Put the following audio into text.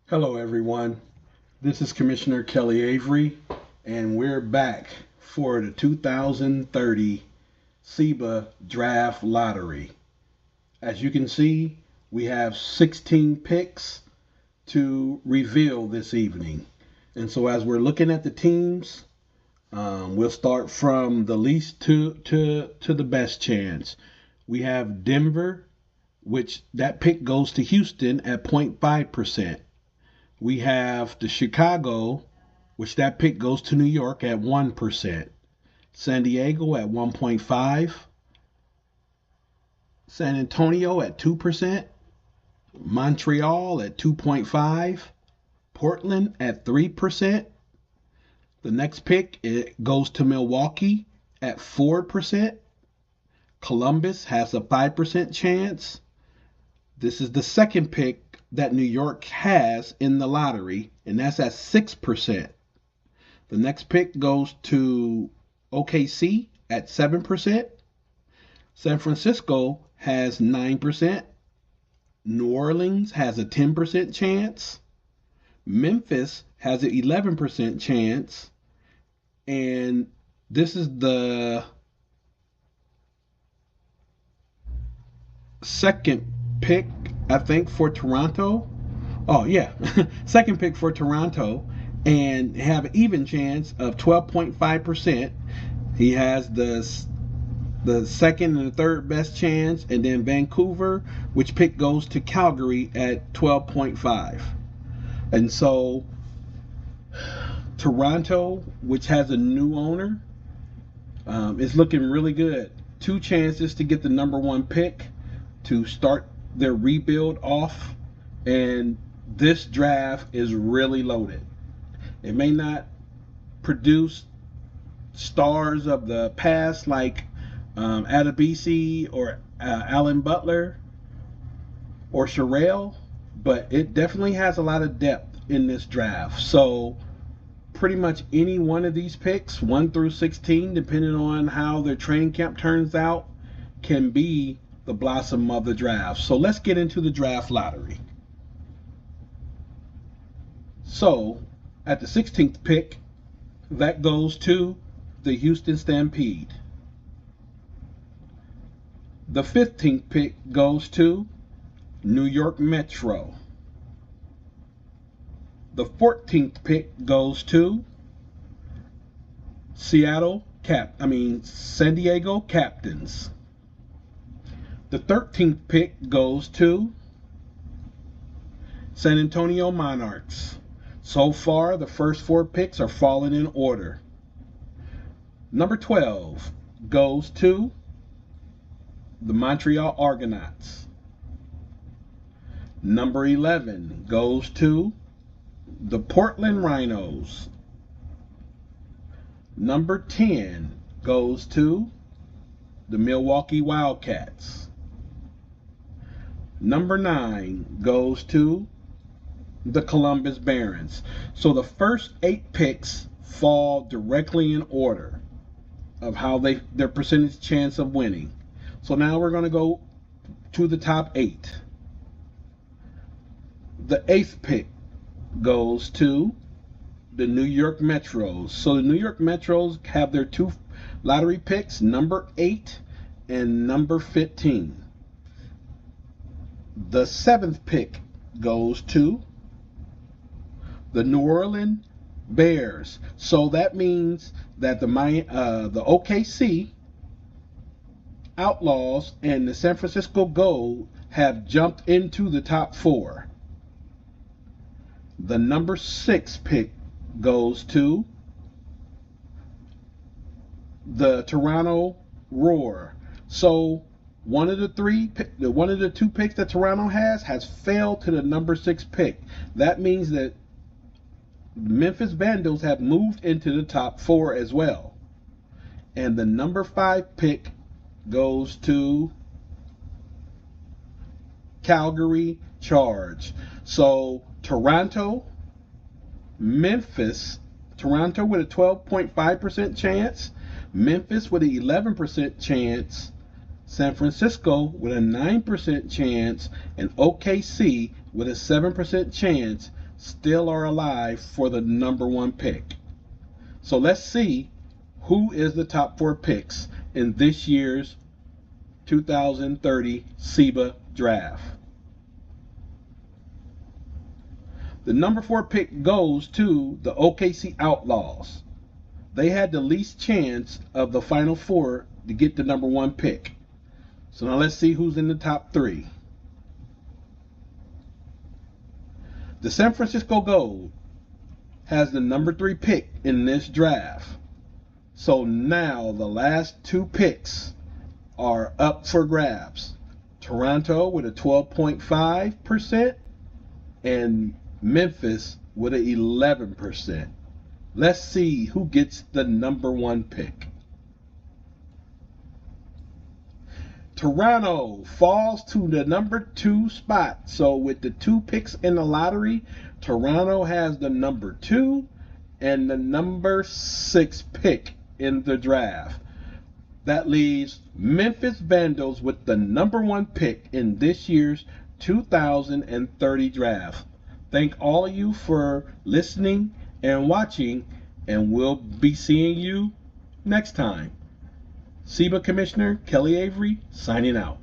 Hello, everyone. This is Commissioner Kelly Avery, and we're back for the 2030 SIBA Draft Lottery. As you can see, we have 16 picks to reveal this evening. And so, as we're looking at the teams, we'll start from the least to the best chance. We have Denver, which that pick goes to Houston at 0.5%. We have the Chicago, which that pick goes to New York at 1%. San Diego at 1.5. San Antonio at 2%. Montreal at 2.5. Portland at 3%. The next pick it goes to Milwaukee at 4%. Columbus has a 5% chance. This is the second pick that New York has in the lottery, and that's at 6%. The next pick goes to OKC at 7%. San Francisco has 9%. New Orleans has a 10% chance. Memphis has an 11% chance. And this is the second pick, I think, for Toronto. Oh, yeah. Second pick for Toronto, and have an even chance of 12.5%. He has the second and the third best chance, and then Vancouver, which pick goes to Calgary at 12.5. And so Toronto, which has a new owner, is looking really good. Two chances to get the number one pick to start their rebuild off, and this draft is really loaded. It may not produce stars of the past like Adebisi or Alan Butler or Sherrill, but it definitely has a lot of depth in this draft. So pretty much any one of these picks, 1 through 16, depending on how their training camp turns out, can be the blossom of the draft. So let's get into the draft lottery. So at the 16th pick, that goes to the Houston Stampede. The 15th pick goes to New York Metro. The 14th pick goes to San Diego Captains. The 13th pick goes to San Antonio Monarchs. So far, the first four picks are falling in order. Number 12 goes to the Montreal Argonauts. Number 11 goes to the Portland Rhinos. Number 10 goes to the Milwaukee Wildcats. Number 9 goes to the Columbus Barons. So the first 8 picks fall directly in order of how their percentage chance of winning. So now we're going to go to the top 8. The 8th pick goes to the New York Metros. So the New York Metros have their 2 lottery picks, number 8 and number 15. The 7th pick goes to the New Orleans Bears. So that means that the OKC Outlaws and the San Francisco Gold have jumped into the top 4. The number 6 pick goes to the Toronto Roar. So one of the 2 picks that Toronto has failed to the number 6 pick. That means that Memphis Vandals have moved into the top 4 as well. And the number 5 pick goes to Calgary Charge. So Toronto, Memphis, Toronto with a 12.5% chance, Memphis with an 11% chance, San Francisco with a 9% chance, and OKC with a 7% chance still are alive for the number 1 pick. So let's see who is the top 4 picks in this year's 2030 SIBA draft. The number 4 pick goes to the OKC Outlaws. They had the least chance of the final 4 to get the number 1 pick. So now let's see who's in the top 3. The San Francisco Gold has the number 3 pick in this draft. So now the last 2 picks are up for grabs. Toronto with a 12.5% and Memphis with an 11%. Let's see who gets the number 1 pick. Toronto falls to the number 2 spot. So with the 2 picks in the lottery, Toronto has the number 2 and the number 6 pick in the draft. That leaves Memphis Vandals with the number 1 pick in this year's 2030 draft. Thank all of you for listening and watching, and we'll be seeing you next time. SIBA Commissioner Kelly Avery signing out.